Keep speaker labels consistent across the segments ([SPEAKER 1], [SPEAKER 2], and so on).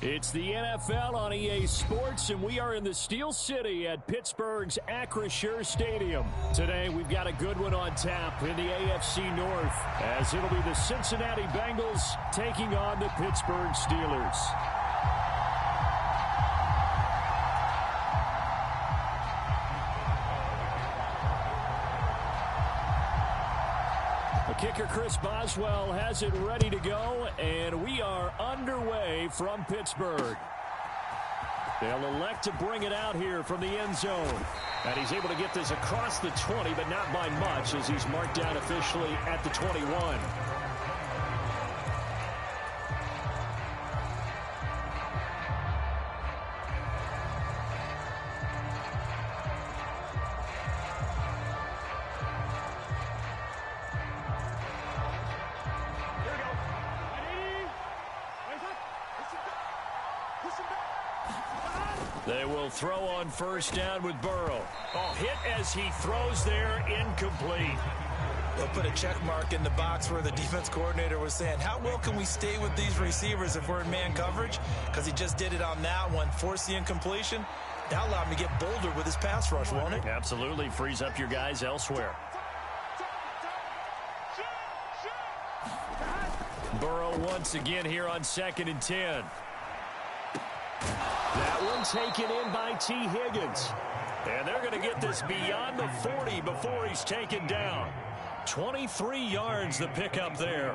[SPEAKER 1] It's the NFL on EA Sports, and we are in the Steel City at Pittsburgh's Acrisure Stadium. Today, we've got a good one on tap in the AFC North, as it'll be the Cincinnati Bengals taking on the Pittsburgh Steelers. The kicker, Chris Boswell, has it ready to go, and we are underway from Pittsburgh. They'll elect to bring it out here from the end zone. And he's able to get this across the 20, but not by much, as he's marked down officially at the 21. They will throw on first down with Burrow. Oh, hit as he throws there, incomplete.
[SPEAKER 2] They'll put a check mark in the box where the defense coordinator was saying, how well can we stay with these receivers if we're in man coverage? Because he just did it on that one, forced the incompletion. That allowed him to get bolder with his pass rush, won't it?
[SPEAKER 1] Absolutely, frees up your guys elsewhere. Burrow once again here on 2nd and 10. That one taken in by T. Higgins. And they're going to get this beyond the 40 before he's taken down. 23 yards the pickup there.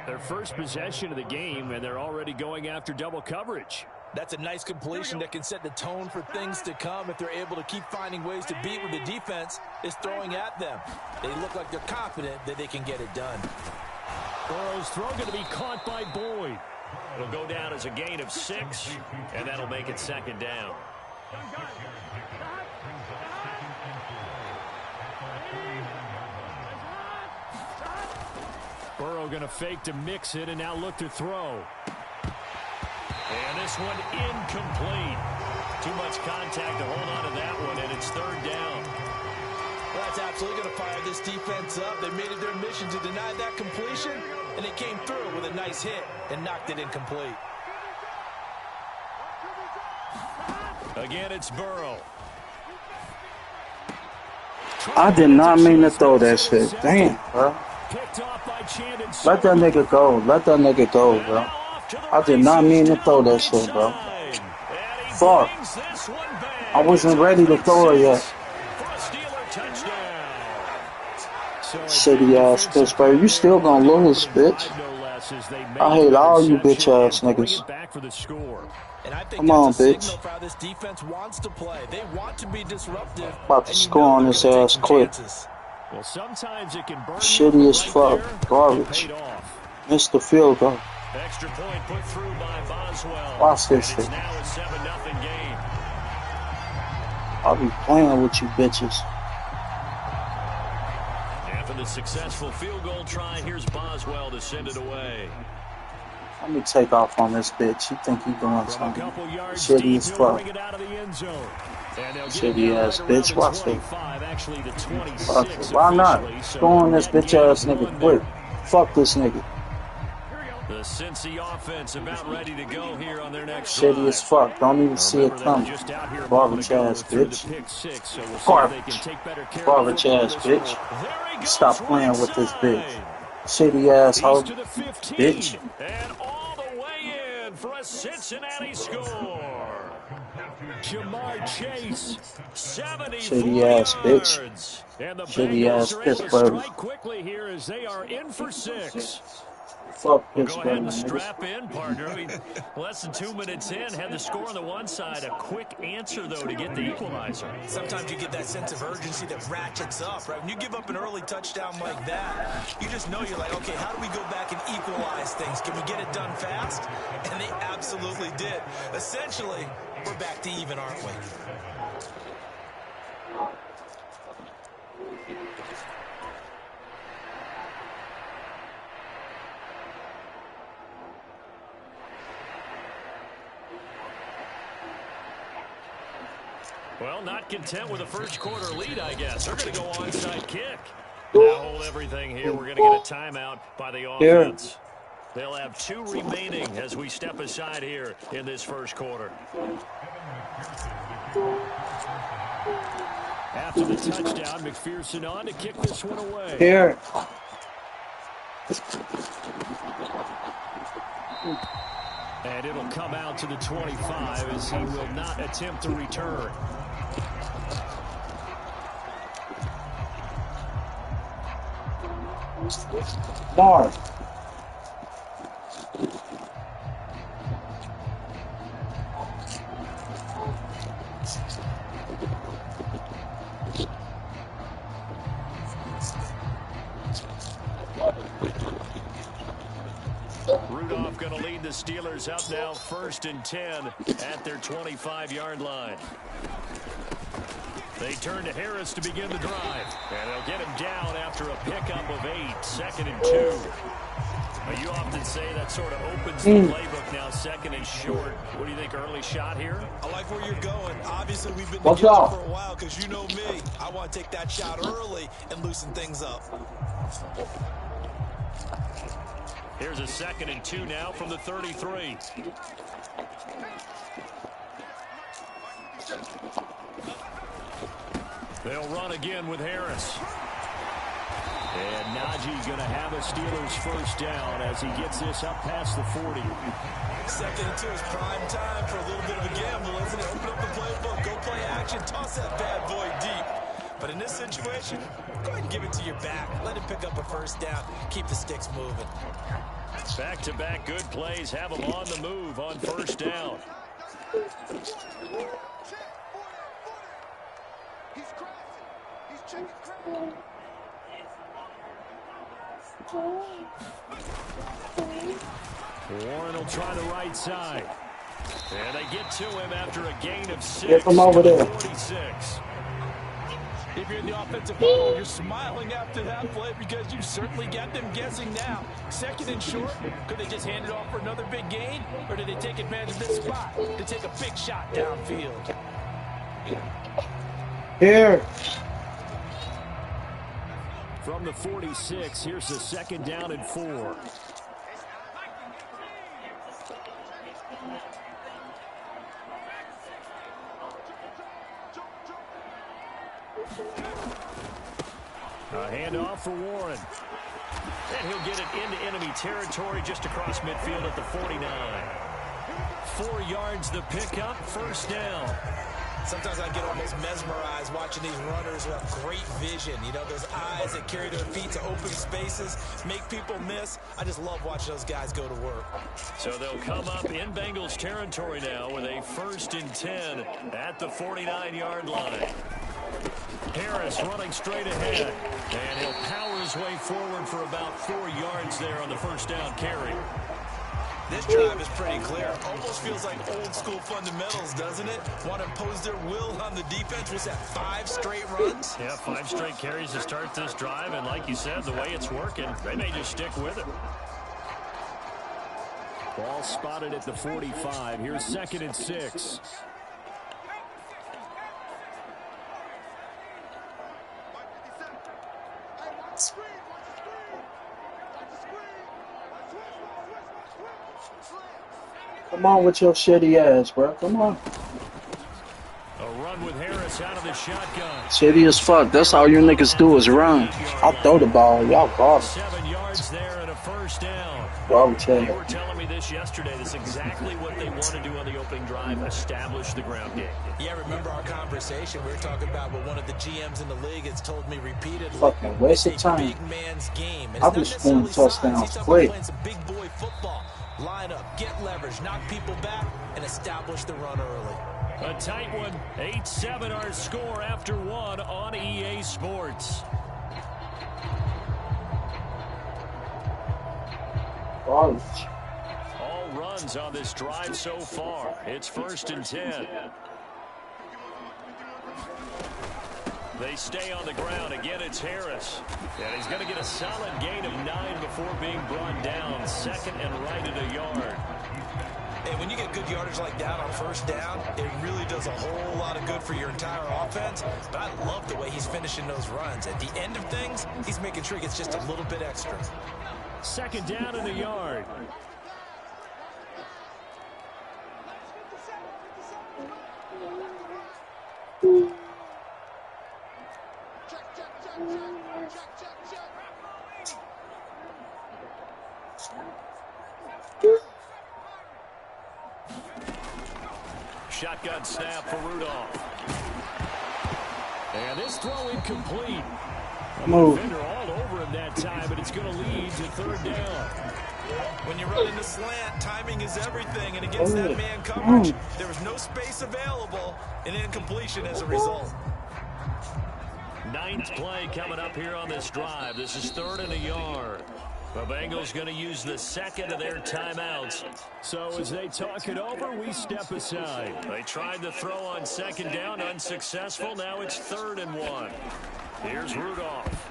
[SPEAKER 1] Their first possession of the game, and they're already going after double coverage.
[SPEAKER 2] That's a nice completion that can set the tone for things to come if they're able to keep finding ways to beat what the defense is throwing at them. They look like they're confident that they can get it done.
[SPEAKER 1] Burrow's throw going to be caught by Boyd. It'll go down as a gain of 6, and that'll make it 2nd down. Burrow going to fake to mix it and now look to throw. And this one incomplete. Too much contact to hold on to that one, and it's 3rd down.
[SPEAKER 2] Well, that's absolutely going to fire this defense up. They made it their mission to deny that completion, and it came through with a nice hit and knocked it incomplete.
[SPEAKER 1] Again, it's Burrow.
[SPEAKER 3] I did not mean to throw that shit. Damn, bro. Let that nigga go. Let that nigga go, bro. I did not mean to throw that shit, bro. Fuck. I wasn't ready to throw it yet. Shitty ass Pittsburgh. You still gonna lose, bitch. I hate all you bitch ass niggas. Come on, bitch. About to score on this ass quick. Shitty as fuck. Garbage. Missed the field goal. Watch this shit. I'll be playing with you bitches.
[SPEAKER 1] After the successful field goal try, here's Boswell to send it away.
[SPEAKER 3] Let me take off on this bitch. You think you doing something? Shitty as fuck. Shitty ass bitch. Watch this. Fuck it. Why not? Go on this bitch ass nigga quick. Fuck this nigga.
[SPEAKER 1] The Cincy offense about ready to go here on their next
[SPEAKER 3] shitty as fuck. Don't even see it coming. Garbage ass bitch. Garbage ass bitch. Stop playing with this bitch. Shitty asshole. Bitch.
[SPEAKER 1] And all the way in for a Cincinnati score. Jamar Chase, 74
[SPEAKER 3] shitty ass bitch. Shitty ass Pittsburgh.
[SPEAKER 1] Quickly here as they are in for 6.
[SPEAKER 3] Fuck
[SPEAKER 1] Go ahead and strap in, partner. I mean, less than 2 minutes in, had the score on the one side. A quick answer, though, to get the equalizer.
[SPEAKER 2] Sometimes you get that sense of urgency that ratchets up, right? When you give up an early touchdown like that, you just know you're like, okay, how do we go back and equalize things? Can we get it done fast? And they absolutely did. Essentially, we're back to even, aren't we?
[SPEAKER 1] Well, not content with a first quarter lead, I guess. They're going to go onside kick. Now hold everything here. We're going to get a timeout by the offense. They'll have 2 remaining as we step aside here in this first quarter. After the touchdown, McPherson on to kick this one away.
[SPEAKER 3] Here.
[SPEAKER 1] And it'll come out to the 25 as he will not attempt to return.
[SPEAKER 3] Mark.
[SPEAKER 1] Rudolph going to lead the Steelers up now 1st and 10 at their 25-yard line. They turn to Harris to begin the drive. And they'll get him down after a pickup of 8, 2nd and 2. Now, you often say that sort of opens the playbook now, 2nd and short. What do you think, early shot here?
[SPEAKER 2] I like where you're going. Obviously, we've been together for a while because you know me. I want to take that shot early and loosen things up.
[SPEAKER 1] Here's a 2nd and 2 now from the 33. They'll run again with Harris. And Najee going to have a Steelers first down as he gets this up past the 40.
[SPEAKER 2] 2nd and 2 is prime time for a little bit of a gamble, isn't it? Open up the playbook, go play action, toss that bad boy deep. But in this situation, go ahead and give it to your back. Let him pick up a first down. Keep the sticks moving.
[SPEAKER 1] Back-to-back good plays have him on the move on first down. Warren will try the right side. And they get to him after a gain of 6.
[SPEAKER 3] Get from over there.
[SPEAKER 1] 46.
[SPEAKER 2] If you're in the offensive huddle, you're smiling after that play because you certainly got them guessing now. 2nd and short, could they just hand it off for another big gain? Or did they take advantage of this spot to take a big shot downfield?
[SPEAKER 3] Here.
[SPEAKER 1] From the 46, here's the 2nd down and 4. A handoff for Warren. And he'll get it into enemy territory just across midfield at the 49. 4 yards the pickup, first down.
[SPEAKER 2] Sometimes I get almost mesmerized watching these runners who have great vision. You know, those eyes that carry their feet to open spaces, make people miss. I just love watching those guys go to work.
[SPEAKER 1] So they'll come up in Bengals territory now with a 1st and 10 at the 49-yard line. Harris running straight ahead, and he'll power his way forward for about 4 yards there on the first down carry.
[SPEAKER 2] This drive is pretty clear. Almost feels like old school fundamentals, doesn't it? Want to impose their will on the defense. Was that 5 straight runs?
[SPEAKER 1] Yeah, 5 straight carries to start this drive, and like you said, the way it's working, they may just stick with it. Ball spotted at the 45. Here's 2nd and 6.
[SPEAKER 3] Come on with your shitty ass, bro. Come on.
[SPEAKER 1] A run with Harris out of the shotgun.
[SPEAKER 3] Shitty as fuck. That's all you niggas do is run. I'll throw the ball. Y'all garbage.
[SPEAKER 1] 7 yards there and a first down.
[SPEAKER 3] Garbage head.
[SPEAKER 1] You were telling me this yesterday. That's exactly what they want to do on the opening drive, establish the ground game.
[SPEAKER 2] Yeah, remember our conversation? We were talking about what one of the GMs in the league has told me repeatedly.
[SPEAKER 3] Fucking waste of time.
[SPEAKER 2] Big man's game.
[SPEAKER 3] I'll be scoring touchdowns quick.
[SPEAKER 2] Playing some big boy football. Line up, get leverage, knock people back, and establish the run early.
[SPEAKER 1] A tight one. 8-7 our score after 1 on EA Sports.
[SPEAKER 3] Garbage.
[SPEAKER 1] All runs on this drive so far. It's 1st and 10. They stay on the ground. Again, it's Harris. And he's going to get a solid gain of 9 before being brought down. 2nd and right at a yard.
[SPEAKER 2] And when you get good yardage like that on first down, it really does a whole lot of good for your entire offense. But I love the way he's finishing those runs. At the end of things, he's making sure he gets just a little bit extra.
[SPEAKER 1] Second down and a yard. Shotgun snap for Rudolph. And this throw incomplete. Defender all over him that time, but it's going to lead to third down.
[SPEAKER 2] When you run in the slant, timing is everything, and against that man coverage, there was no space available, and incompletion as a result.
[SPEAKER 1] Ninth play coming up here on this drive. This is third and a yard. The Bengals going to use the second of their timeouts. So as they talk it over, we step aside. They tried to throw on second down, unsuccessful. Now it's 3rd and 1. Here's Rudolph.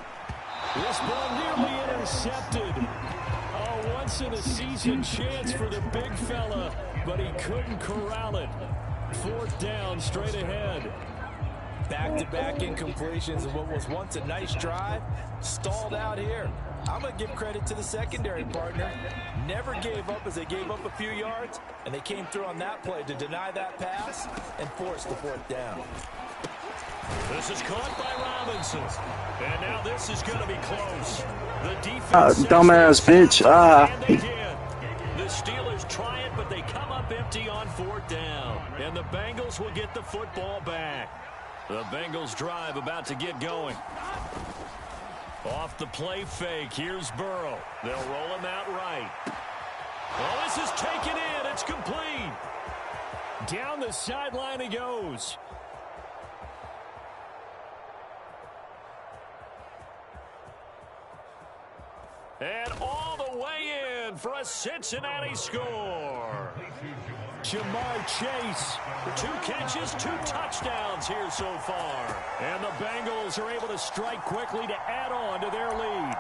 [SPEAKER 1] This ball nearly intercepted. A once-in-a-season chance for the big fella, but he couldn't corral it. 4th down, straight ahead.
[SPEAKER 2] Back-to-back incompletions of what was once a nice drive, stalled out here. I'm going to give credit to the secondary partner. Never gave up as they gave up a few yards, and they came through on that play to deny that pass and force the 4th down.
[SPEAKER 1] This is caught by Robinson. And now this is going to be close. The defense
[SPEAKER 3] dumbass bitch.
[SPEAKER 1] And they did. The Steelers try it, but they come up empty on 4th down. And the Bengals will get the football back. The Bengals drive about to get going. Off the play fake, here's Burrow. They'll roll him out right. Oh, this is taken in. It's complete. Down the sideline he goes. And all the way in for a Cincinnati score. Jamar Chase, 2 catches, 2 touchdowns here so far. And the Bengals are able to strike quickly to add on to their lead.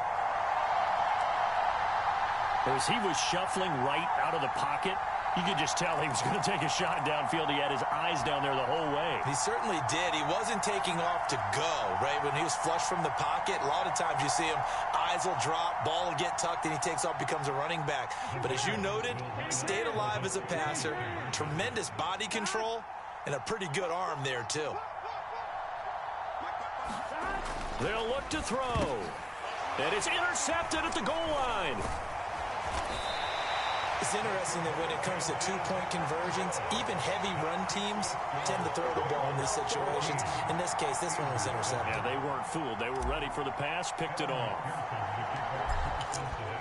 [SPEAKER 1] As he was shuffling right out of the pocket, you could just tell he was going to take a shot downfield. He had his eyes down there the whole way.
[SPEAKER 2] He certainly did. He wasn't taking off to go, right? When he was flush from the pocket, a lot of times you see him, eyes will drop, ball will get tucked, and he takes off, becomes a running back. But as you noted, stayed alive as a passer, tremendous body control, and a pretty good arm there, too.
[SPEAKER 1] They'll look to throw. And it's intercepted at the goal line.
[SPEAKER 2] It's interesting that when it comes to 2-point conversions, even heavy run teams tend to throw the ball in these situations. In this case, this one was intercepted.
[SPEAKER 1] Yeah, they weren't fooled. They were ready for the pass, picked it off.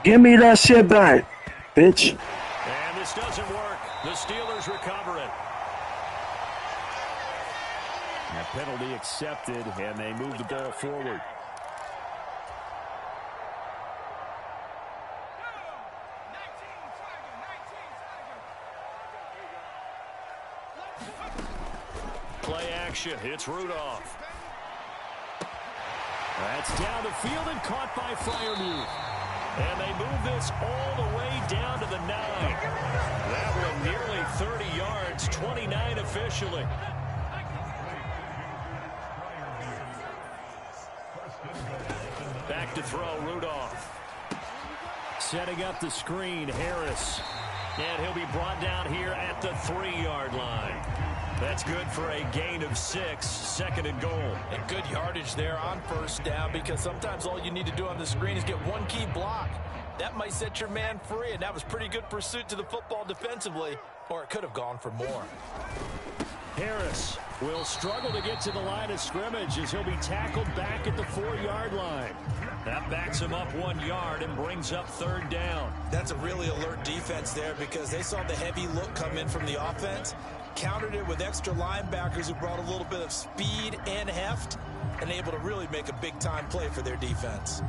[SPEAKER 3] Give me that shit back, bitch.
[SPEAKER 1] And this doesn't work. The Steelers recover it. That penalty accepted, and they move the ball forward. Play action. It's Rudolph. That's down the field and caught by Freiermuth. And they move this all the way down to the 9. That one nearly 30 yards, 29 officially. Back to throw, Rudolph. Setting up the screen, Harris. And he'll be brought down here at the 3-yard line. That's good for a gain of 6, 2nd and goal.
[SPEAKER 2] And good yardage there on 1st down, because sometimes all you need to do on the screen is get one key block. That might set your man free, and that was pretty good pursuit to the football defensively, or it could have gone for more.
[SPEAKER 1] Harris will struggle to get to the line of scrimmage as he'll be tackled back at the 4-yard line. That backs him up 1 yard and brings up 3rd down.
[SPEAKER 2] That's a really alert defense there, because they saw the heavy look come in from the offense, countered it with extra linebackers who brought a little bit of speed and heft, and able to really make a big-time play for their defense.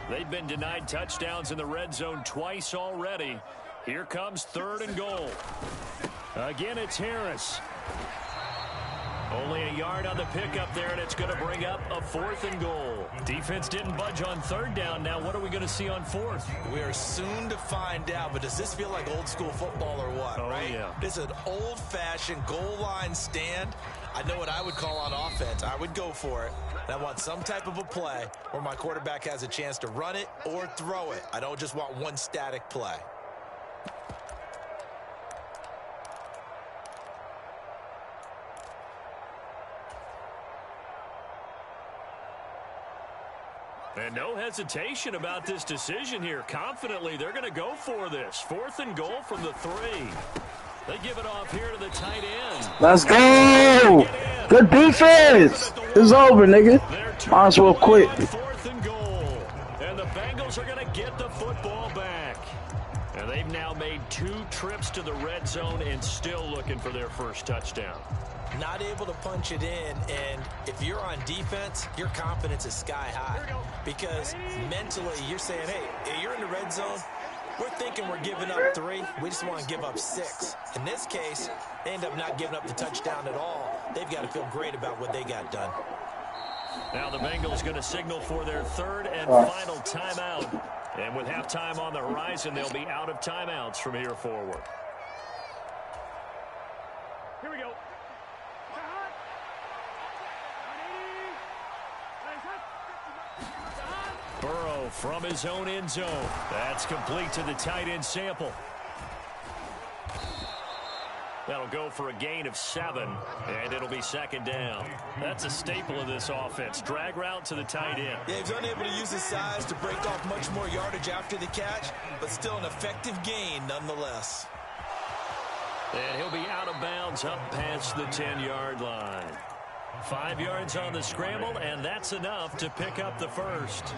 [SPEAKER 1] They've been denied touchdowns in the red zone twice already. Here comes 3rd and goal. Again, it's Harris. Only a yard on the pickup there, and it's going to bring up a 4th and goal. Defense didn't budge on 3rd down. Now what are we going to see on 4th?
[SPEAKER 2] We are soon to find out, but does this feel like old school football or what, right?
[SPEAKER 1] Yeah.
[SPEAKER 2] This is an old-fashioned goal line stand. I know what I would call on offense. I would go for it. And I want some type of a play where my quarterback has a chance to run it or throw it. I don't just want one static play.
[SPEAKER 1] And no hesitation about this decision here. Confidently, they're going to go for this. 4th and goal from the 3. They give it off here to the tight end.
[SPEAKER 3] Let's go! Good defense! It's over, nigga. Might as well quit.
[SPEAKER 1] 4th and goal. And the Bengals are going to get the football back. And they've now made 2 trips to the red zone and still looking for their first touchdown.
[SPEAKER 2] Not able to punch it in, and if you're on defense, your confidence is sky high because mentally you're saying, hey, you're in the red zone, we're thinking we're giving up 3, we just want to give up 6. In this case, they end up not giving up the touchdown at all. They've got to feel great about what they got done.
[SPEAKER 1] Now the Bengals going to signal for their 3rd and final timeout, and with halftime on the horizon, they'll be out of timeouts from here forward. Here we go. Burrow from his own end zone. That's complete to the tight end Sample. That'll go for a gain of 7, and it'll be 2nd down. That's a staple of this offense. Drag route to the tight end.
[SPEAKER 2] Yeah, he's unable to use his size to break off much more yardage after the catch, but still an effective gain nonetheless.
[SPEAKER 1] And he'll be out of bounds up past the 10-yard line. 5 yards on the scramble, and that's enough to pick up the first.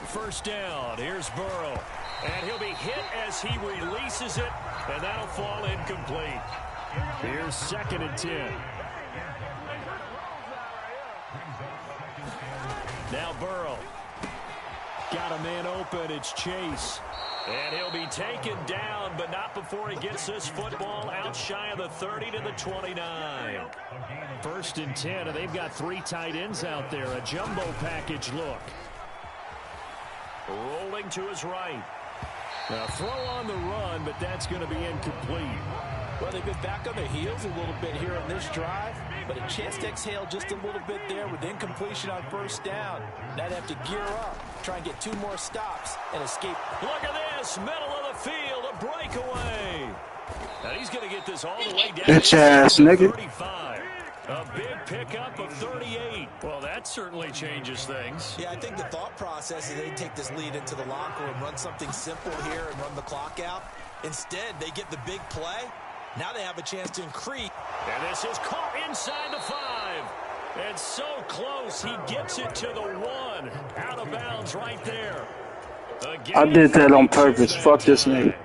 [SPEAKER 1] 1st down. Here's Burrow. And he'll be hit as he releases it, and that'll fall incomplete. Here's 2nd and 10. Now Burrow. Got a man open. It's Chase. And he'll be taken down, but not before he gets this football out shy of the 30 to the 29. 1st and 10, and they've got 3 tight ends out there. A jumbo package look. Rolling to his right. Now throw on the run, but that's going to be incomplete.
[SPEAKER 4] Well, they've been back on their heels a little bit here on this drive, but a chance to exhale just a little bit there with incompletion on 1st down. Now they have to gear up, try and get 2 more stops and escape.
[SPEAKER 1] Look at this, middle of the field, a breakaway. And he's going to get this all the way down.
[SPEAKER 3] Bitch ass nigga.
[SPEAKER 1] 35. A big pickup of 38. Well, that certainly changes things.
[SPEAKER 2] Yeah, I think the thought process is they take this lead into the locker room, run something simple here and run the clock out. Instead, they get the big play. Now they have a chance to increase.
[SPEAKER 1] And this is caught inside the 5. And so close, he gets it to the 1. Out of bounds right there.
[SPEAKER 3] I did that on purpose. Fuck this nigga.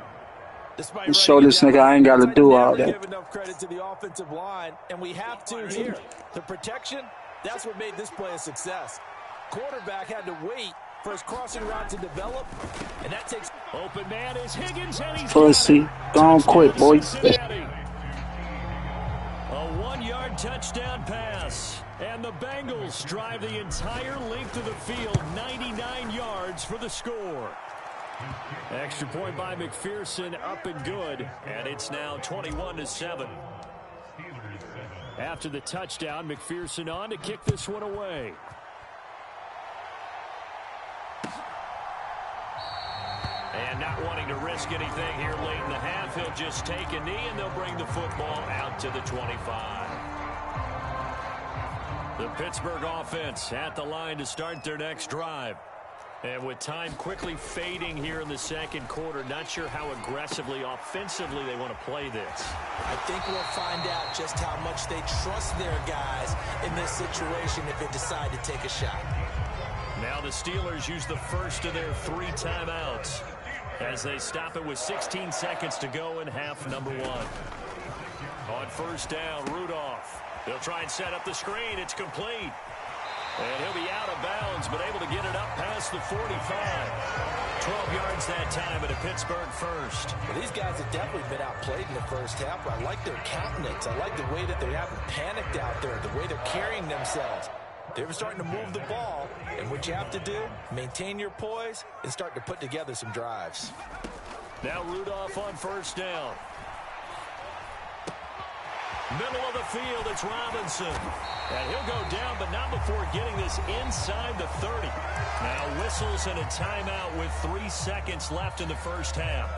[SPEAKER 3] And show this nigga I ain't got to do all that.
[SPEAKER 4] Give enough credit to the offensive line, and we have to here. The protection, that's what made this play a success. Quarterback had to wait for his crossing route to develop, and that takes...
[SPEAKER 1] Open man is Higgins, and he's...
[SPEAKER 3] Pussy. Don't quit, boy.
[SPEAKER 1] A 1-yard touchdown pass. And the Bengals drive the entire length of the field, 99 yards for the score. Extra point by McPherson, up and good, and it's now 21-7. After the touchdown, McPherson on to kick this one away. And not wanting to risk anything here late in the half, he'll just take a knee, and they'll bring the football out to the 25. The Pittsburgh offense at the line to start their next drive. And with time quickly fading here in the 2nd quarter, not sure how aggressively, offensively they want to play this.
[SPEAKER 2] I think we'll find out just how much they trust their guys in this situation if they decide to take a shot.
[SPEAKER 1] Now the Steelers use the first of their 3 timeouts as they stop it with 16 seconds to go in half number 1. On 1st down, Rudolph. They'll try and set up the screen. It's complete. And he'll be out of bounds, but able to get it up past the 45. 12 yards that time at a Pittsburgh first.
[SPEAKER 4] Well, these guys have definitely been outplayed in the first half, but I like their countenance. I like the way that they haven't panicked out there, the way they're carrying themselves. They're starting to move the ball, and what you have to do, maintain your poise and start to put together some drives.
[SPEAKER 1] Now Rudolph on first down. Middle of the field, it's Robinson. And he'll go down, but not before getting this inside the 30. Now whistles and a timeout with 3 seconds left in the first half.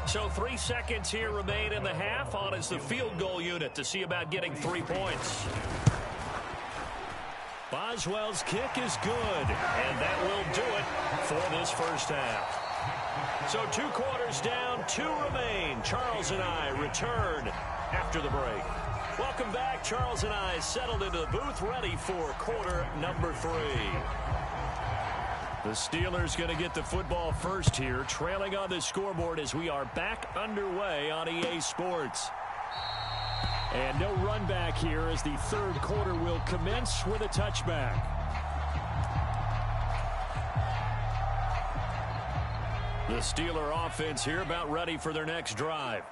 [SPEAKER 1] So 3 seconds here remain in the half. On is the field goal unit to see about getting 3 points. Boswell's kick is good, and that will do it for this first half. So 2 quarters down, 2 remain. Charles and I return after the break. Welcome back. Charles and I settled into the booth, ready for quarter number 3. The Steelers going to get the football first here, trailing on the scoreboard as we are back underway on EA Sports. And no run back here as the third quarter will commence with a touchback. The Steeler offense here about ready for their next drive.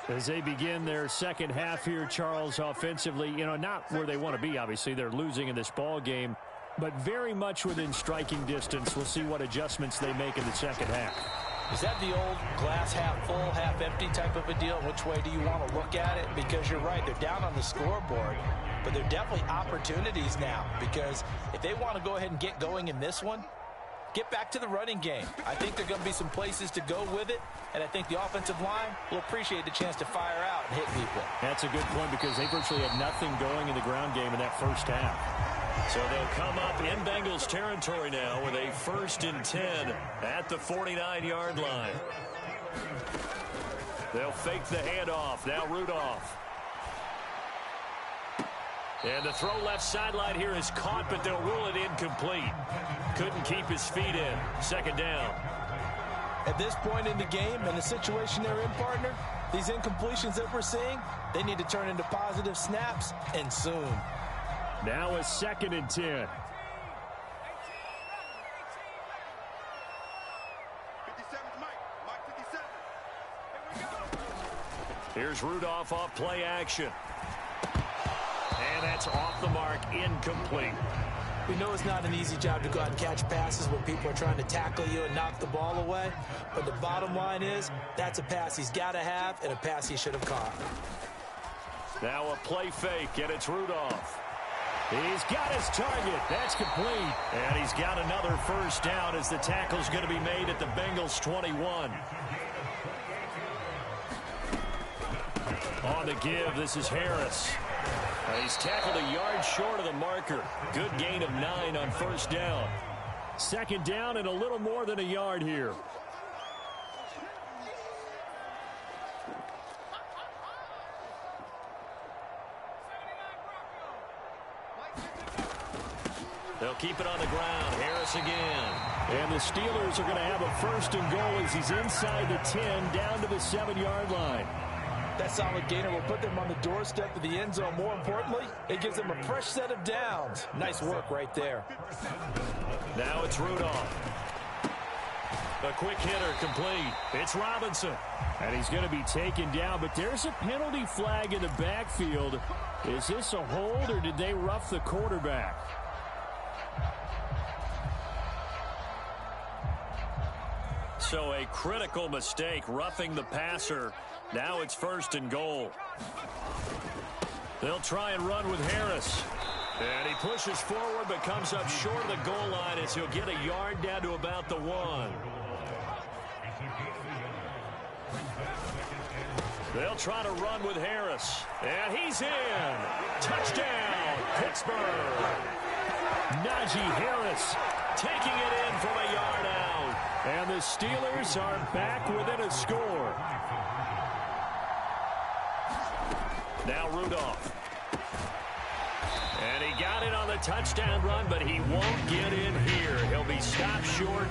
[SPEAKER 1] As they begin their second half here, Charles, offensively, not where they want to be, obviously. They're losing in this ball game, but very much within striking distance. We'll see what adjustments they make in the second half.
[SPEAKER 4] Is that the old glass half full, half empty type of a deal? Which way do you want to look at it? Because you're right, they're down on the scoreboard, but they're definitely opportunities now, because if they want to go ahead and get going in this one, get back to the running game. I think there are going to be some places to go with it, and I think the offensive line will appreciate the chance to fire out and hit people.
[SPEAKER 1] That's a good point because they virtually had nothing going in the ground game in that first half. So they'll come up in Bengals territory now with a 1st and 10 at the 49-yard line. They'll fake the handoff. Now Rudolph. And the throw left sideline here is caught, but they'll rule it incomplete. Couldn't keep his feet in. Second down.
[SPEAKER 4] At this point in the game and the situation they're in, partner, these incompletions that we're seeing, they need to turn into positive snaps, and soon.
[SPEAKER 1] Now a 2nd and 10. Here's Rudolph off play action. And that's off the mark, incomplete.
[SPEAKER 4] We know it's not an easy job to go out and catch passes when people are trying to tackle you and knock the ball away. But the bottom line is, that's a pass he's got to have and a pass he should have caught.
[SPEAKER 1] Now a play fake, and it's Rudolph. He's got his target. That's complete. And he's got another first down as the tackle's going to be made at the Bengals 21. On the give, this is Harris. He's tackled a yard short of the marker. Good gain of 9 on first down. Second down and a little more than a yard here. They'll keep it on the ground. Harris again. And the Steelers are going to have a 1st and goal as he's inside the 10 down to the 7-yard line.
[SPEAKER 4] That solid gainer will put them on the doorstep of the end zone. More importantly, it gives them a fresh set of downs. Nice work right there.
[SPEAKER 1] Now it's Rudolph. A quick hitter complete. It's Robinson. And he's going to be taken down, but there's a penalty flag in the backfield. Is this a hold or did they rough the quarterback? So a critical mistake, roughing the passer. Now it's 1st and goal. They'll try and run with Harris. And he pushes forward but comes up short of the goal line as he'll get a yard down to about the 1. They'll try to run with Harris. And he's in. Touchdown, Pittsburgh. Najee Harris taking it in from a yard out. And the Steelers are back within a score. Now Rudolph. And he got it on the touchdown run, but he won't get in here. He'll be stopped short,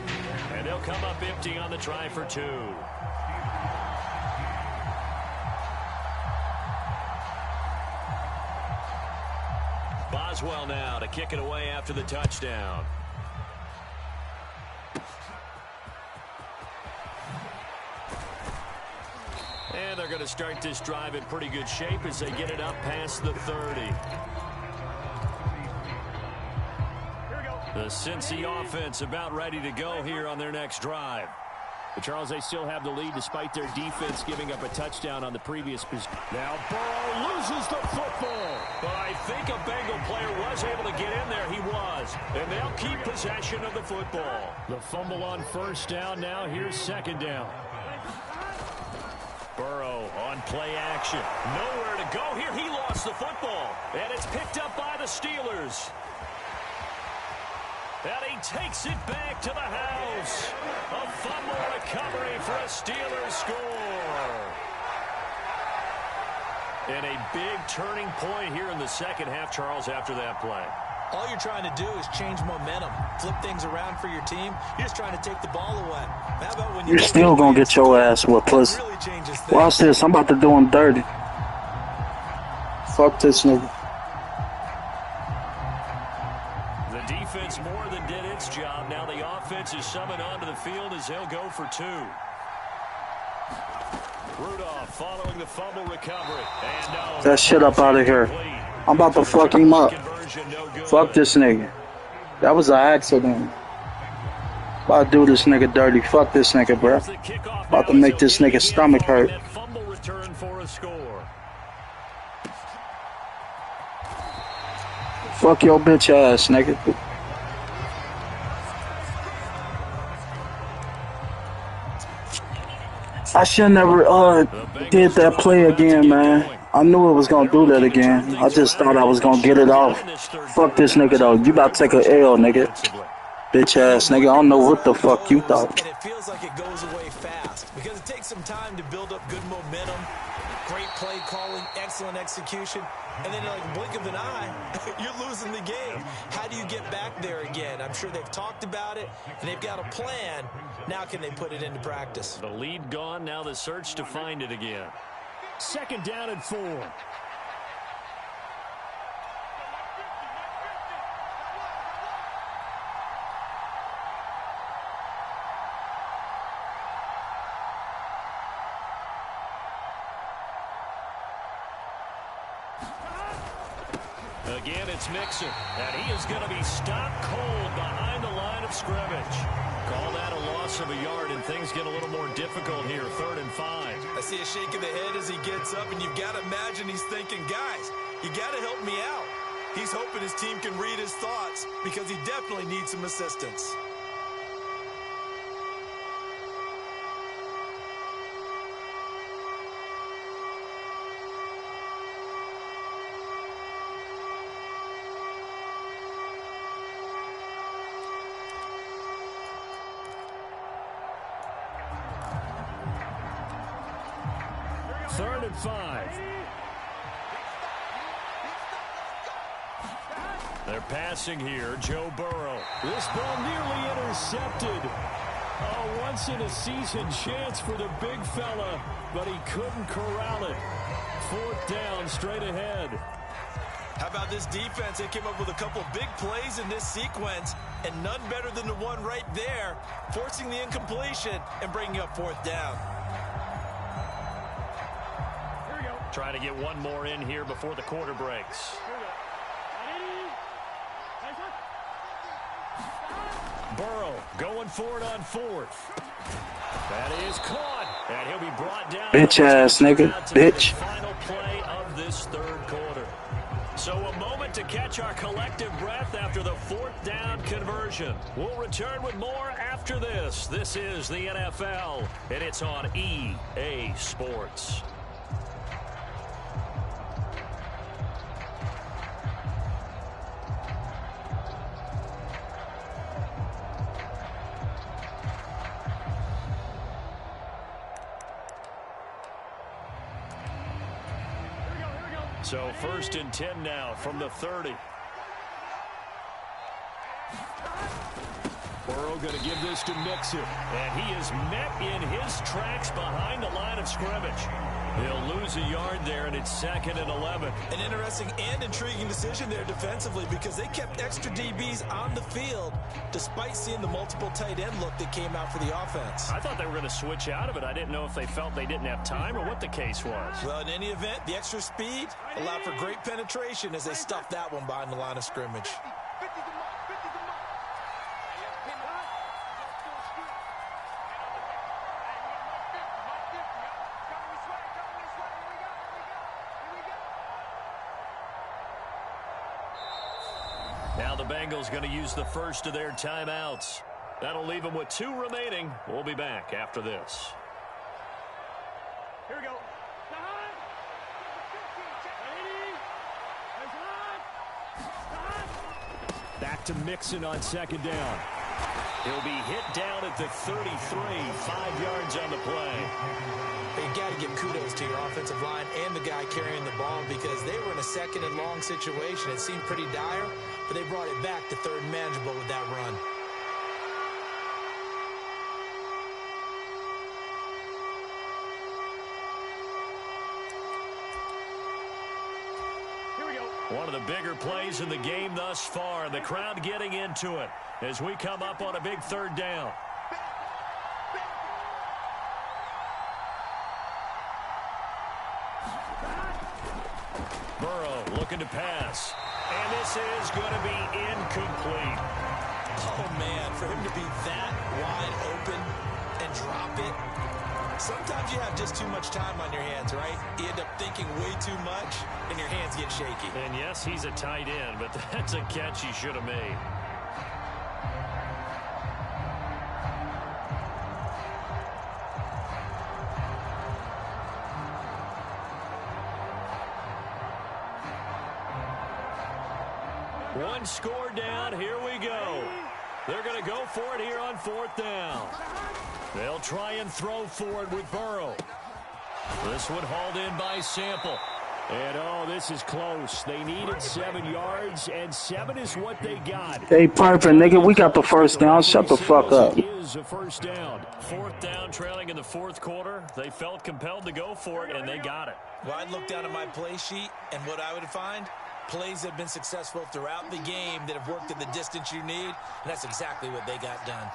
[SPEAKER 1] and they'll come up empty on the try for 2. Boswell now to kick it away after the touchdown. And they're going to start this drive in pretty good shape as they get it up past the 30. The Cincy offense about ready to go here on their next drive. But Charles, they still have the lead despite their defense giving up a touchdown on the previous possession. Now Burrow loses the football. But I think a Bengal player was able to get in there. He was. And they'll keep possession of the football. The fumble on first down now. Here's second down. Burrow on play action. Nowhere to go here. He lost the football. And it's picked up by the Steelers. And he takes it back to the house. A fumble recovery for a Steelers score. And a big turning point here in the second half, Charles, after that play.
[SPEAKER 4] All you're trying to do is change momentum, flip things around for your team. You're just trying to take the ball away. How about when
[SPEAKER 3] you're still going to get your ass whooped, puss.
[SPEAKER 4] Really
[SPEAKER 3] watch this. I'm about to do him dirty. Fuck this nigga.
[SPEAKER 1] Defense more than did its job. Now the offense is summoned onto the field as they'll go for two. Rudolph following the fumble recovery. And no,
[SPEAKER 3] that shit up out of here. I'm about to fuck him up. Fuck this nigga. That was an accident. About to do this nigga dirty. Fuck this nigga, bro. About to make this nigga stomach hurt.
[SPEAKER 1] Fumble return for a score.
[SPEAKER 3] Fuck your bitch ass, nigga. I should never did that play again, man. I knew it was gonna do that again. I just thought I was gonna get it off. Fuck this nigga though. You about to take a L, nigga. Bitch ass nigga. I don't know what the fuck you thought.
[SPEAKER 4] And it feels like it goes away fast because it takes some time to build up good momentum. Great play calling, excellent execution, and then like blink of an eye, you're losing the game. How do you get back there again? I'm sure they've talked about it, and they've got a plan. Now can they put it into practice?
[SPEAKER 1] The lead gone, now the search to find it again. Second down and 4. Again, it's Mixon, and he is going to be stopped cold behind the line of scrimmage. Call that a loss of a yard, and things get a little more difficult here, 3rd and 5.
[SPEAKER 2] I see a shake of the head as he gets up, and you've got to imagine he's thinking, guys, you got to help me out. He's hoping his team can read his thoughts because he definitely needs some assistance.
[SPEAKER 1] Third and 5. They're passing here. Joe Burrow. This ball nearly intercepted. A once-in-a-season chance for the big fella, but he couldn't corral it. 4th down, straight ahead.
[SPEAKER 2] How about this defense? They came up with a couple big plays in this sequence, and none better than the one right there, forcing the incompletion and bringing up 4th down.
[SPEAKER 1] Trying to get one more in here before the quarter breaks. Burrow going for it on 4th. That is caught, and he'll be brought down.
[SPEAKER 3] Bitch ass nigga, bitch.
[SPEAKER 1] Final play of this 3rd quarter. So a moment to catch our collective breath after the 4th down conversion. We'll return with more after this. This is the NFL, and it's on EA Sports. So 1st and 10 now from the 30. Burrow going to give this to Mixon. And he is met in his tracks behind the line of scrimmage. He'll lose lose a yard there, and it's 2nd and 11.
[SPEAKER 2] An interesting and intriguing decision there defensively because they kept extra DBs on the field despite seeing the multiple tight end look that came out for the offense.
[SPEAKER 1] I thought they were going to switch out of it. I didn't know if they felt they didn't have time or what the case was.
[SPEAKER 2] Well, in any event, the extra speed allowed for great penetration as they stuffed that one behind the line of scrimmage.
[SPEAKER 1] Now the Bengals going to use the first of their timeouts. That'll leave them with 2 remaining. We'll be back after this.
[SPEAKER 5] Here we go.
[SPEAKER 1] Back to Mixon on 2nd down. He'll be hit down at the 33, 5 yards on the play.
[SPEAKER 2] You got to give kudos to your offensive line and the guy carrying the ball because they were in a 2nd and long situation. It seemed pretty dire, but they brought it back to 3rd and manageable with that run.
[SPEAKER 5] Here we go.
[SPEAKER 1] One of the bigger plays in the game thus far. The crowd getting into it as we come up on a big 3rd down. Burrow looking to pass. And this is going to be incomplete.
[SPEAKER 2] Oh, man, for him to be that wide open and drop it. Sometimes you have just too much time on your hands, right? You end up thinking way too much, and your hands get shaky.
[SPEAKER 1] And yes, he's a tight end, but that's a catch he should have made. One score down. Here we go. They're going to go for it here on 4th down. They'll try and throw for it with Burrow. This one hauled in by Sample. And, oh, this is close. They needed 7 yards, and 7 is what they got.
[SPEAKER 3] Hey, perfect, nigga. We got the first down. Shut the fuck up.
[SPEAKER 1] Is a first down. 4th down, trailing in the 4th quarter. They felt compelled to go for it, and they got it.
[SPEAKER 2] Well, I'd look down at my play sheet, and what I would find, plays have been successful throughout the game that have worked at the distance you need, and that's exactly what they got done.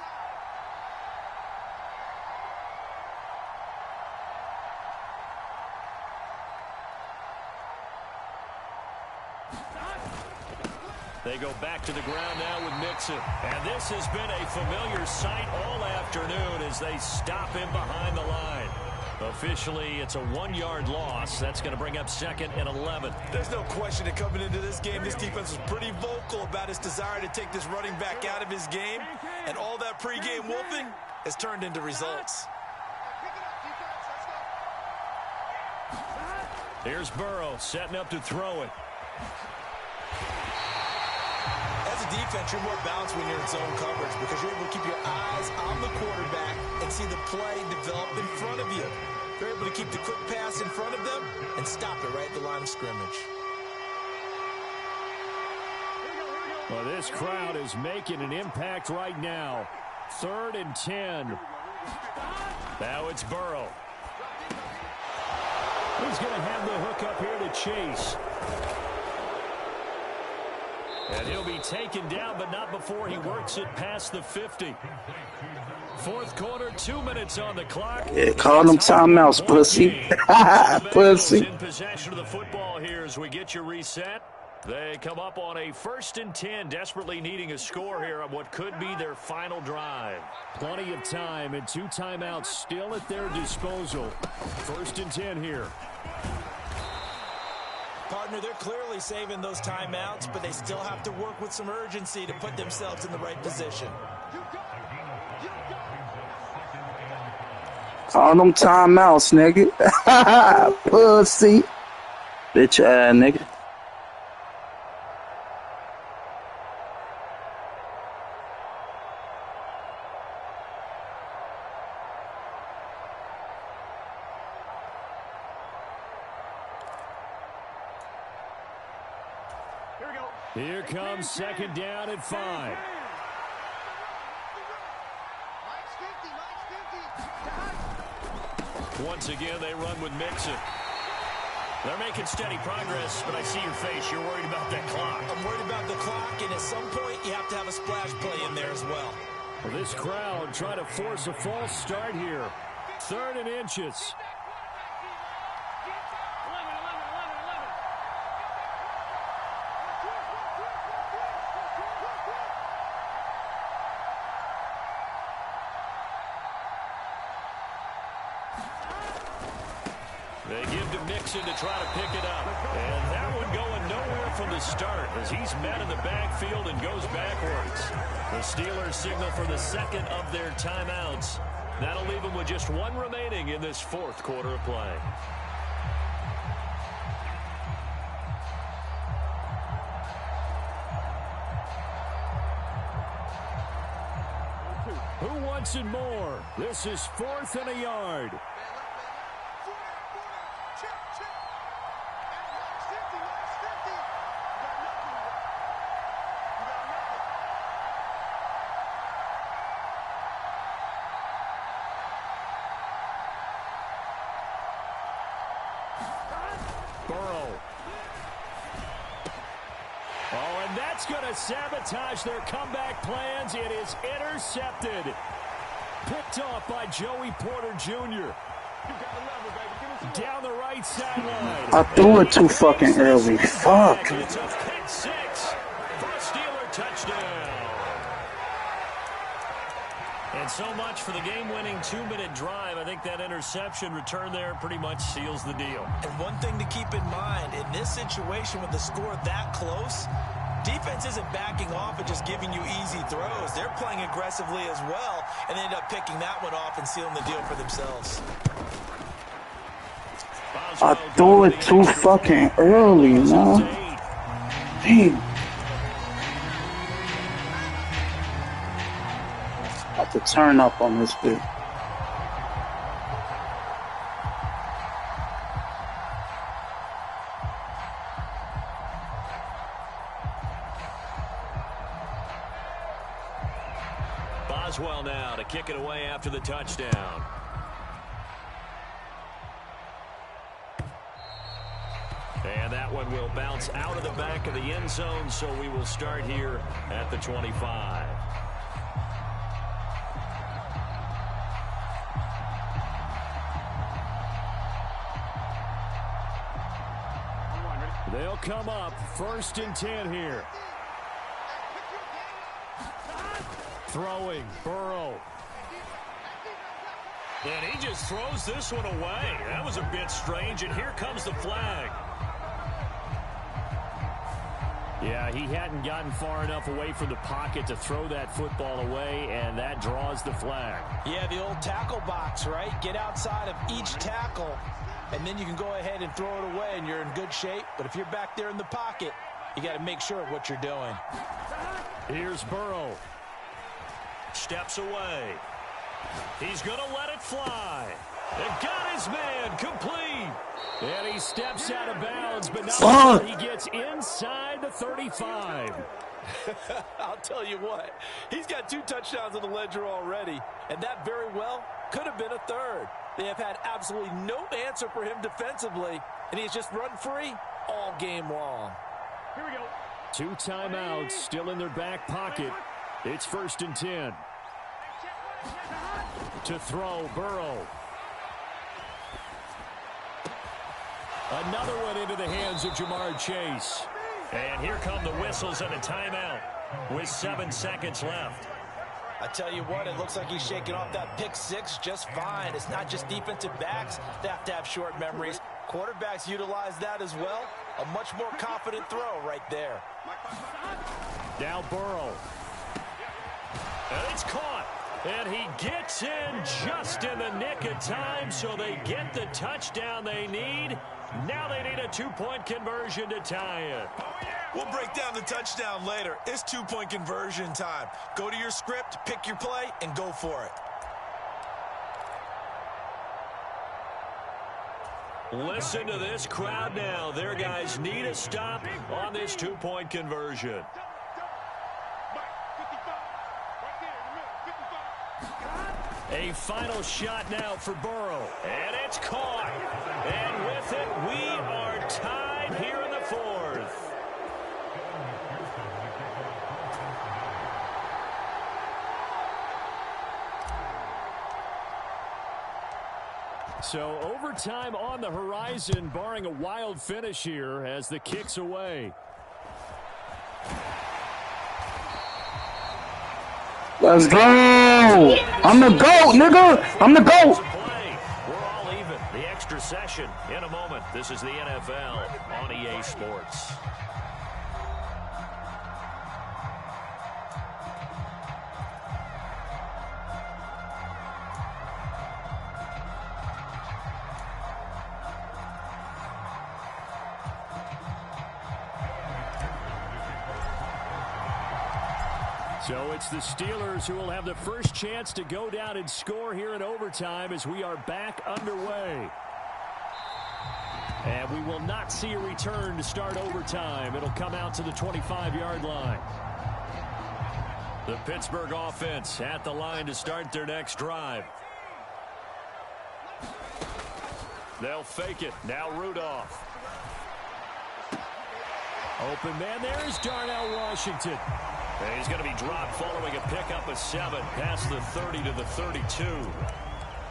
[SPEAKER 1] They go back to the ground now with Mixon. And this has been a familiar sight all afternoon as they stop him behind the line. Officially, it's a 1-yard loss. That's going to bring up 2nd and 11.
[SPEAKER 2] There's no question that coming into this game, this defense was pretty vocal about his desire to take this running back out of his game. And all that pregame wolfing has turned into results.
[SPEAKER 1] Here's Burrow setting up to throw it.
[SPEAKER 2] As a defense, you're more balanced when you're in zone coverage because you're able to keep your eyes on the quarterback and see the play develop in front of you. They're able to keep the quick pass in front of them and stop it right at the line of scrimmage.
[SPEAKER 1] Well, this crowd is making an impact right now. 3rd and 10. Now it's Burrow. He's going to have the hook up here to Chase. And he'll be taken down, but not before he works it past the 50. 4th quarter, 2 minutes on the clock.
[SPEAKER 3] Yeah, call them timeouts, pussy. Pussy.
[SPEAKER 1] In possession of the football here as we get you reset. They come up on a 1st and 10, desperately needing a score here on what could be their final drive. Plenty of time and 2 timeouts still at their disposal. 1st and 10 here.
[SPEAKER 2] Partner, they're clearly saving those timeouts, but they still have to work with some urgency to put themselves in the right position.
[SPEAKER 3] Call them timeouts, nigga. Pussy. Bitch ass nigga.
[SPEAKER 1] Here comes 2nd down at 5. Once again, they run with Mixon. They're making steady progress, but I see your face. You're worried about that clock.
[SPEAKER 2] I'm worried about the clock, and at some point, you have to have a splash play in there as well.
[SPEAKER 1] Well, this crowd trying to force a false start here. 3rd and inches. They give to Mixon to try to pick it up. And that one going nowhere from the start as he's met in the backfield and goes backwards. The Steelers signal for the 2nd of their timeouts. That'll leave them with just 1 remaining in this 4th quarter of play. Who wants it more? This is 4th and a yard. That's going to sabotage their comeback plans. It is intercepted. Picked off by Joey Porter Jr. Down the right sideline.
[SPEAKER 3] I threw it too fucking early. Fuck.
[SPEAKER 1] It's a pick 6 for a Steeler touchdown. And so much for the game-winning 2-minute drive. I think that interception return there pretty much seals the deal.
[SPEAKER 2] And one thing to keep in mind, in this situation with the score that close, defense isn't backing off and just giving you easy throws. They're playing aggressively as well, and they end up picking that one off and sealing the deal for themselves.
[SPEAKER 3] I threw it too fucking early, man. Damn. Have to turn up on this bit.
[SPEAKER 1] Boswell now to kick it away after the touchdown. And that one will bounce out of the back of the end zone, so we will start here at the 25. They'll come up 1st and 10 here. Throwing, Burrow. And he just throws this one away. That was a bit strange, and here comes the flag. Yeah, he hadn't gotten far enough away from the pocket to throw that football away, and that draws the flag.
[SPEAKER 4] Yeah, the old tackle box, right? Get outside of each tackle, and then you can go ahead and throw it away, and you're in good shape. But if you're back there in the pocket, you got to make sure of what you're doing.
[SPEAKER 1] Here's Burrow. Steps away. He's going to let it fly. And got his man complete. And he steps out of bounds, but not he gets inside the 35.
[SPEAKER 4] I'll tell you what, he's got 2 touchdowns on the ledger already, and that very well could have been a 3rd. They have had absolutely no answer for him defensively, and he's just run free all game long.
[SPEAKER 1] Here we go. 2 timeouts still in their back pocket. It's 1st and 10. To throw, Burrow. Another one into the hands of Jamar Chase. And here come the whistles and a timeout with 7 seconds left.
[SPEAKER 4] I tell you what, it looks like he's shaking off that pick 6 just fine. It's not just defensive backs that have to have short memories. Quarterbacks utilize that as well. A much more confident throw right there.
[SPEAKER 1] Now Burrow. And it's caught. And he gets in just in the nick of time, so they get the touchdown they need. Now they need a 2-point conversion to tie it.
[SPEAKER 2] We'll break down the touchdown later. It's 2-point conversion time. Go to your script, pick your play, and go for it.
[SPEAKER 1] Listen to this crowd now. Their guys need a stop on this 2-point conversion. A final shot now for Burrow. And it's caught. And with it, we are So overtime on the horizon, barring a wild finish here as the kick's away.
[SPEAKER 3] Let's go! I'm the GOAT, nigga! I'm the GOAT!
[SPEAKER 1] We're all even. The extra session in a moment. This is the NFL on EA Sports. So it's the Steelers who will have the first chance to go down and score here in overtime as we are back underway. And we will not see a return to start overtime. It'll come out to the 25-yard line. The Pittsburgh offense at the line to start their next drive. They'll fake it. Now Rudolph. Open man. There's Darnell Washington. And he's going to be dropped following a pickup of 7 past the 30 to the 32.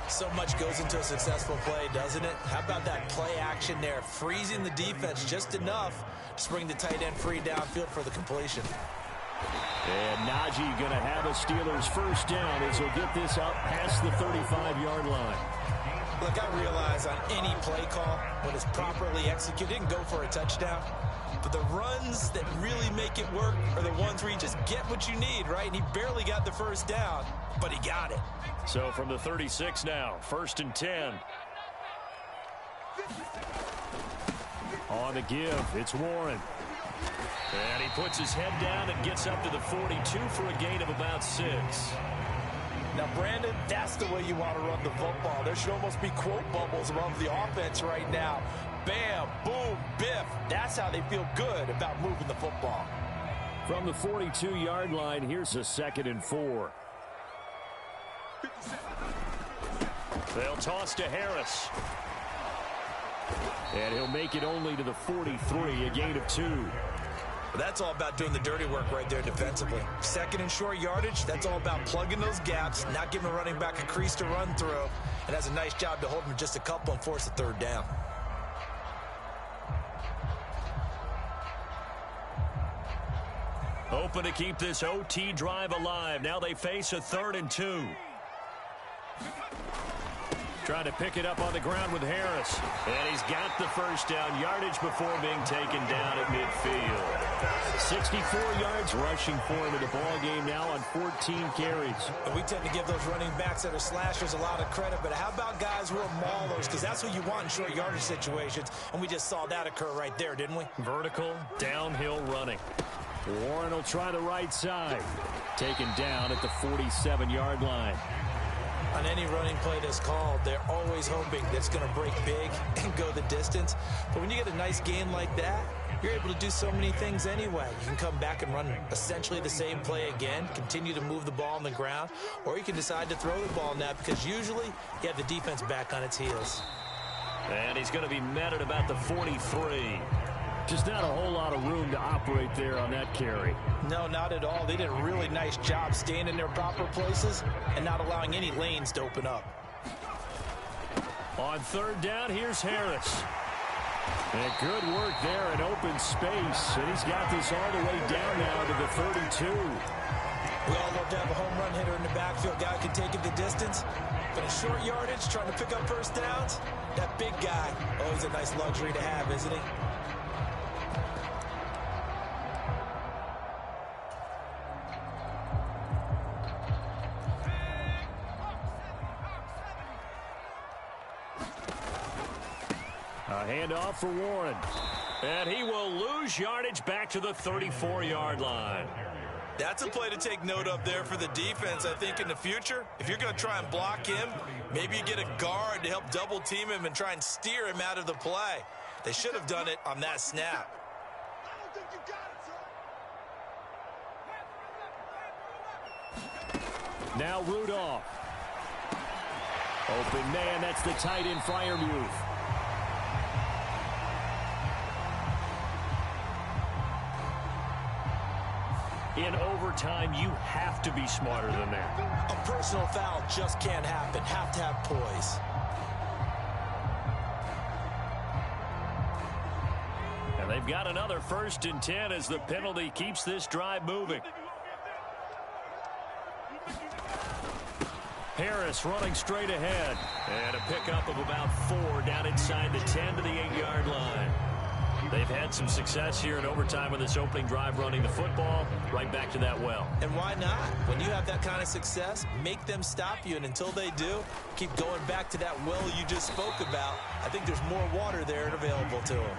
[SPEAKER 2] So much goes into a successful play, doesn't it? How about that play action there, freezing the defense just enough to bring the tight end free downfield for the completion.
[SPEAKER 1] And Najee going to have a Steelers first down as he'll get this up past the 35-yard line.
[SPEAKER 2] Look, I realize on any play call, when it's properly executed, it can go for a touchdown. But the runs that really make it work are the ones where you just get what you need, right? And he barely got the first down, but he got it.
[SPEAKER 1] So from the 36 now, 1st and 10. On the give, it's Warren. And he puts his head down and gets up to the 42 for a gain of about 6.
[SPEAKER 4] Now, Brandon, that's the way you want to run the football. There should almost be quote bubbles above the offense right now. Bam, boom, biff. That's how they feel good about moving the football.
[SPEAKER 1] From the 42-yard line, here's a 2nd and 4. They'll toss to Harris. And he'll make it only to the 43, a gain of 2.
[SPEAKER 2] That's all about doing the dirty work right there defensively. 2nd and short yardage, that's all about plugging those gaps, not giving a running back a crease to run through. And has a nice job to hold him just a couple and force a 3rd down.
[SPEAKER 1] Open to keep this OT drive alive. Now they face a 3rd and 2. Trying to pick it up on the ground with Harris. And he's got the first down yardage before being taken down at midfield. 64 yards rushing for him in the ball game now on 14 carries.
[SPEAKER 2] And we tend to give those running backs that are slashers a lot of credit, but how about guys who are maulers? Because that's what you want in short yardage situations, and we just saw that occur right there, didn't we?
[SPEAKER 1] Vertical, downhill running. Warren will try the right side. Taken down at the 47-yard line.
[SPEAKER 2] On any running play that's called, they're always hoping that it's going to break big and go the distance. But when you get a nice gain like that, you're able to do so many things anyway. You can come back and run essentially the same play again, continue to move the ball on the ground, or you can decide to throw the ball now because usually you have the defense back on its heels.
[SPEAKER 1] And he's going to be met at about the 43. Just not a whole lot of room to operate there on that carry.
[SPEAKER 4] No, not at all. They did a really nice job staying in their proper places and not allowing any lanes to open up.
[SPEAKER 1] On 3rd down, here's Harris. And good work there in open space. And he's got this all the way down now to the 32.
[SPEAKER 2] We all love to have a home run hitter in the backfield. Guy can take it the distance. But in short yardage, trying to pick up first downs, that big guy, always a nice luxury to have, isn't he?
[SPEAKER 1] A handoff for Warren. And he will lose yardage back to the 34-yard line.
[SPEAKER 2] That's a play to take note of there for the defense, I think, in the future. If you're going to try and block him, maybe you get a guard to help double-team him and try and steer him out of the play. They should have done it on that snap.
[SPEAKER 1] Now Rudolph. Open man, that's the tight end Freiermuth. In overtime, you have to be smarter than that.
[SPEAKER 2] A personal foul just can't happen. Have to have poise.
[SPEAKER 1] They've got another 1st and 10 as the penalty keeps this drive moving. Harris running straight ahead. And a pickup of about 4 down inside the 10 to the 8-yard line. They've had some success here in overtime with this opening drive running the football right back to that well.
[SPEAKER 2] And why not? When you have that kind of success, make them stop you. And until they do, keep going back to that well you just spoke about. I think there's more water there and available to them.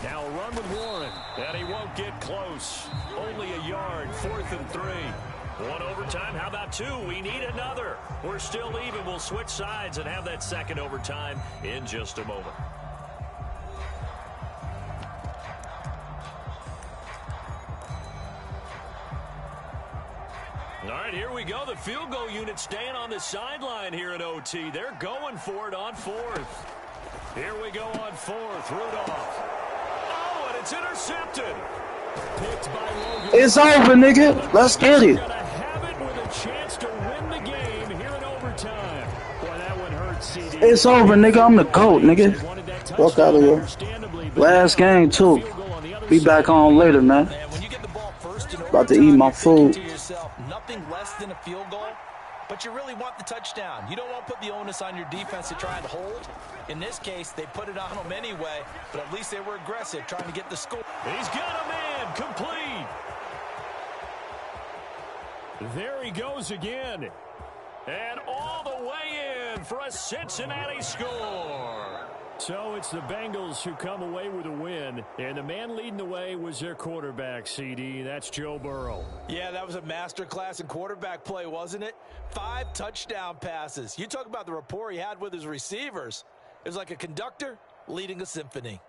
[SPEAKER 1] Now a run with Warren, and he won't get close. Only a yard, 4th and 3. One overtime, how about 2? We need another. We're still even. We'll switch sides and have that second overtime in just a moment. All right, here we go. The field goal unit staying on the sideline here in OT. They're going for it on 4th. Here we go on 4th. Rudolph. It's intercepted. Picked by Logan.
[SPEAKER 3] It's over, nigga. Let's get it.
[SPEAKER 1] Gonna have it with a chance to win the game here in overtime. Boy, that one hurt, CD.
[SPEAKER 3] It's over, nigga. I'm the GOAT, nigga. Fuck out of here. Last game, too. Be back on later, man. About to eat my food.
[SPEAKER 4] Nothing less than a field goal. But you really want the touchdown. You don't want to put the onus on your defense to try and hold. In this case, they put it on them anyway, but at least they were aggressive trying to get the score.
[SPEAKER 1] He's got a man complete. There he goes again. And all the way in for a Cincinnati score. So it's the Bengals who come away with a win, and the man leading the way was their quarterback, CD. That's Joe Burrow.
[SPEAKER 4] Yeah, that was a masterclass in quarterback play, wasn't it? 5 touchdown passes. You talk about the rapport he had with his receivers. It was like a conductor leading a symphony.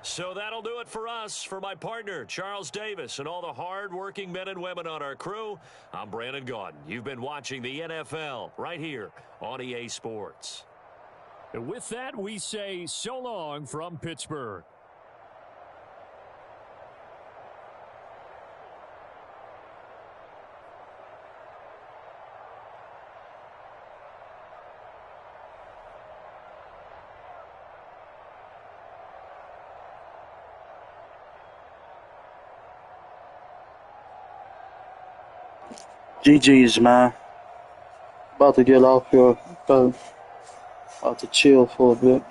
[SPEAKER 1] So that'll do it for us. For my partner, Charles Davis, and all the hard-working men and women on our crew, I'm Brandon Gaudin. You've been watching the NFL right here on EA Sports. And with that, we say so long from Pittsburgh.
[SPEAKER 3] GG's, man. About to get off here. About to chill for a bit.